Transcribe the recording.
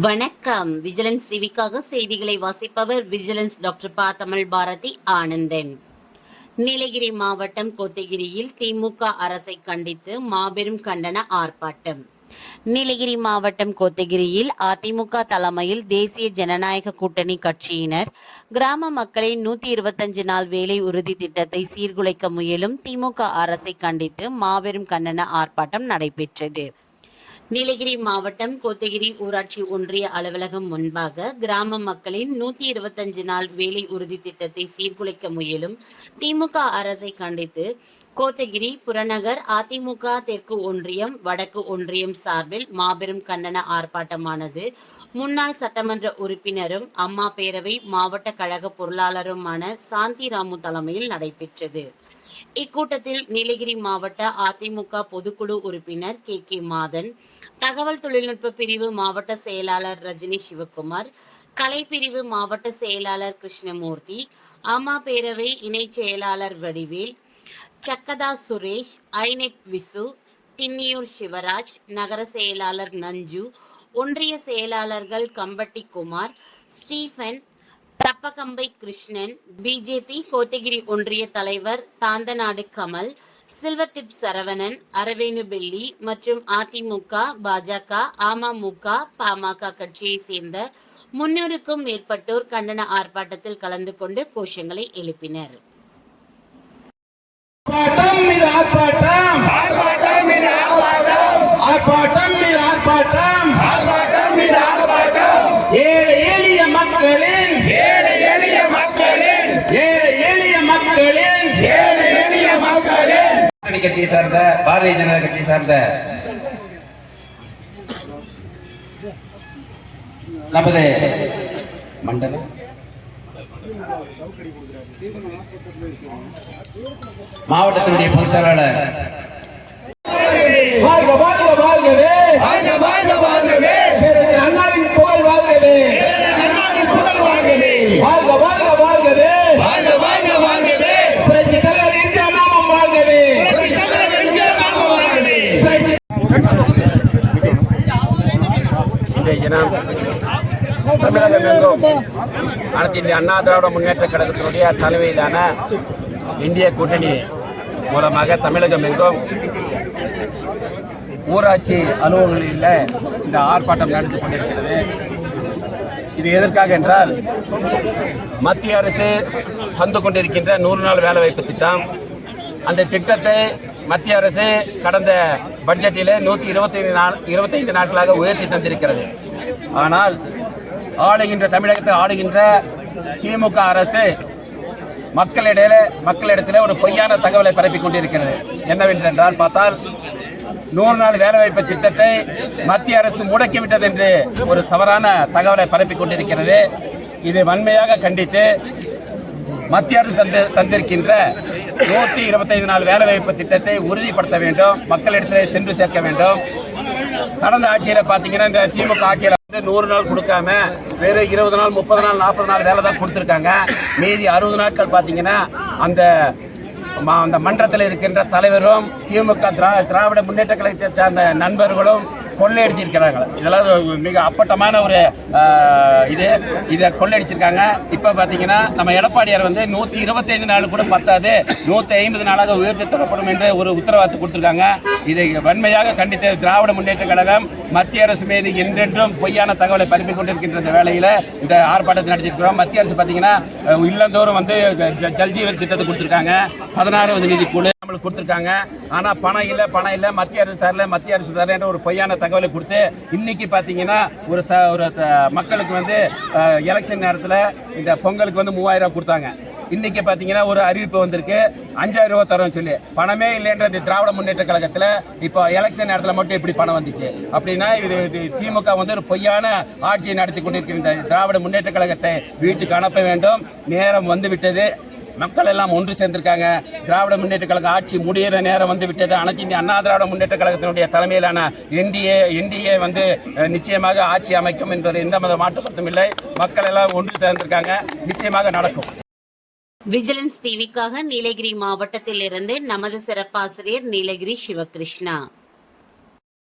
வணக்கம். விஜிலன்ஸ் டிவிக்காக செய்திகளை வாசிப்பவர் விஜிலன்ஸ் டாக்டர் ப. தமிழ் பாரதி ஆனந்தன். நீலகிரி மாவட்டம் கோத்தகிரியில் திமுக அரசை கண்டித்து மாபெரும் கண்டன ஆர்ப்பாட்டம். நீலகிரி மாவட்டம் கோத்தகிரியில் அதிமுக தலைமையில் தேசிய ஜனநாயக கூட்டணி கட்சியினர் கிராம மக்களின் 125 நாள் வேலை உறுதி திட்டத்தை சீர்குலைக்க முயலும் திமுக அரசை கண்டித்து மாபெரும் கண்டன ஆர்ப்பாட்டம் நடைபெற்றது. நீலகிரி மாவட்டம் கோத்தகிரி ஊராட்சி ஒன்றிய அலுவலகம் முன்பாக கிராம மக்களின் 125 நாள் வேலை உறுதி திட்டத்தை சீர்குலைக்க முயலும் திமுக அரசை கண்டித்து கோத்தகிரி புறநகர் அதிமுக தெற்கு ஒன்றியம் வடக்கு ஒன்றியம் சார்பில் மாபெரும் கண்டன ஆர்ப்பாட்டமானது முன்னாள் சட்டமன்ற உறுப்பினரும் அம்மா பேரவை மாவட்ட கழக பொருளாளருமான சாந்தி ராமு தலைமையில் நடைபெற்றது. இக்கூட்டத்தில் நீலகிரி மாவட்ட அதிமுக பொதுக்குழு உறுப்பினர் கே. மாதன், தகவல் தொழில்நுட்ப பிரிவு மாவட்ட செயலாளர் ரஜினி சிவகுமார், கலைப்பிரிவு மாவட்ட செயலாளர் கிருஷ்ணமூர்த்தி, அம்மா பேரவை இணை செயலாளர் வடிவேல், சக்கதா சுரேஷ், ஐநெட் விசு, தின்னியூர் சிவராஜ், நகர செயலாளர் நஞ்சு, ஒன்றிய செயலாளர்கள் கம்பட்டி குமார், ஸ்டீபன், தப்பகம்பை கிருஷ்ணன், பிஜேபி கோத்தகிரி ஒன்றிய தலைவர் தாந்தநாடு கமல், சில்வர் டிப் சரவணன், அரவேணுபெல்லி மற்றும் அதிமுக, பாஜக, அமமுக, பாமக கட்சியை சேர்ந்த 300க்கும் மேற்பட்டோர் கண்டன ஆர்ப்பாட்டத்தில் கலந்து கொண்டு கோஷங்களை எழுப்பினர். கட்சியை சார்ந்த பாரதிய ஜனதா கட்சியை சார்ந்த நமது மண்டல மாவட்டத்தினுடைய பொதுச் செயலாளர் அண்ணாவின் புகழ் வாழ்கவே, வாழ்க வாழ்க வாழ்கவே, புரட்சி தலைவர் எம்ஜிஆர் நாமம் வாழ்கவே. இன்றைய தினம் தமிழகம் எங்கும் அனைத்து இந்திய அண்ணா திராவிட முன்னேற்ற கழகத்தினுடைய தலைமையிலான இந்திய கூட்டணி மூலமாக தமிழகம் எங்கும் ஊராட்சி அலுவலகங்களில் இந்த ஆர்ப்பாட்டம் நடந்து கொண்டிருக்கிறது. இது எதற்காக என்றால், மத்திய அரசு தந்து கொண்டிருக்கின்ற 100 நாள் வேலைவாய்ப்பு திட்டம், அந்த திட்டத்தை மத்திய அரசு கடந்த பட்ஜெட்டிலே 125 நாட்களாக உயர்த்தி தந்திருக்கிறது. ஆனால் தமிழகத்தில் ஆளுகின்ற திமுக அரசு மக்களிடத்தில் ஒரு பொய்யான தகவலை பரப்பிக் கொண்டிருக்கிறது. என்னவென்றால் பார்த்தால், 100 நாள் வேலைவாய்ப்பு திட்டத்தை மத்திய அரசு முடக்கிவிட்டது என்று ஒரு தவறான தகவலை பரப்பிக் கொண்டிருக்கிறது. இதை வன்மையாக கண்டித்து மத்திய அரசு தந்திருக்கின்ற 125 நாள் வேலைவாய்ப்பு திட்டத்தை உறுதிப்படுத்த வேண்டும், மக்களிடத்திலே சென்று சேர்க்க வேண்டும். கடந்த ஆட்சியில் பார்த்தீங்கன்னா, இந்த திமுக ஆட்சியில் 100 நாள் கொடுக்காம வெறும் 20 நாள் 30 நாள் 40 நாள் வேலை தான் கொடுத்துருக்காங்க. மீதி 60 நாட்கள் பார்த்தீங்கன்னா அந்த மன்றத்தில் இருக்கின்ற தலைவரும் திமுக திராவிட முன்னேற்ற கழகத்தை சார்ந்த நண்பர்களும் கொள்ளையடிச்சிருக்கிறாங்க. இதெல்லாம் மிக அப்பட்டமான ஒரு இதை கொள்ளையடிச்சிருக்காங்க. இப்போ பார்த்தீங்கன்னா, நம்ம எடப்பாடியார் 125 நாள் கூட பத்தாது, 150 நாளாக உயர்த்தி தரப்படும் என்று ஒரு உத்தரவாதத்தை கொடுத்துருக்காங்க. இதை வன்மையாக கண்டித்த திராவிட முன்னேற்ற கழகம் மத்திய அரசு மீது என்றென்றும் பொய்யான தகவலை பரப்பிக் கொண்டிருக்கின்ற இந்த வேளையில் இந்த ஆர்ப்பாட்டத்தை நடத்திருக்கிறோம். மத்திய அரசு பார்த்தீங்கன்னா, இல்லந்தோறும் ஜல்ஜீவன் திட்டத்தை கொடுத்துருக்காங்க, 16வது நிதிக்குழு நம்மளுக்கு கொடுத்துருக்காங்க. ஆனால் பணம் இல்லை, மத்திய அரசு தரல என்ற ஒரு பொய்யான தகவலை கொடுத்து இன்னைக்கு பார்த்தீங்கன்னா ஒரு மக்களுக்கு எலெக்ஷன் நேரத்தில் இந்த பொங்கலுக்கு 3000 ரூபாய் கொடுத்தாங்க. இன்னைக்கு பார்த்தீங்கன்னா ஒரு அறிவிப்பு வந்திருக்கு, 5000 ரூபாய் தரோம்னு சொல்லி. பணமே இல்லைன்ற திராவிட முன்னேற்ற கழகத்தில் இப்போ எலெக்ஷன் நேரத்தில் மட்டும் எப்படி பணம் வந்துச்சு அப்படின்னா, இது திமுக ஒரு பொய்யான ஆட்சியை நடத்தி கொண்டிருக்கின்ற திராவிட முன்னேற்ற கழகத்தை வீட்டுக்கு அனுப்ப வேண்டும். நேரம் வந்துவிட்டது, மக்கள் எல்லாம் ஒன்று சேர்ந்திருக்காங்க. திராவிட முன்னேற்ற கழக ஆட்சி முடிகிற நேரம் விட்டது. அனைத்து இந்திய அண்ணா திராவிட முன்னேற்ற கழகத்தினுடைய தலைமையிலான என்டிஏ நிச்சயமாக ஆட்சி அமைக்கும் என்பது எந்த மாற்று கருத்தும் இல்லை. மக்கள் எல்லாம் ஒன்று சேர்ந்திருக்காங்க, நிச்சயமாக நடக்கும். விஜிலன்ஸ் டிவிக்காக நீலகிரி மாவட்டத்தில் இருந்து நமது சிறப்பாசிரியர் நீலகிரி சிவகிருஷ்ணா.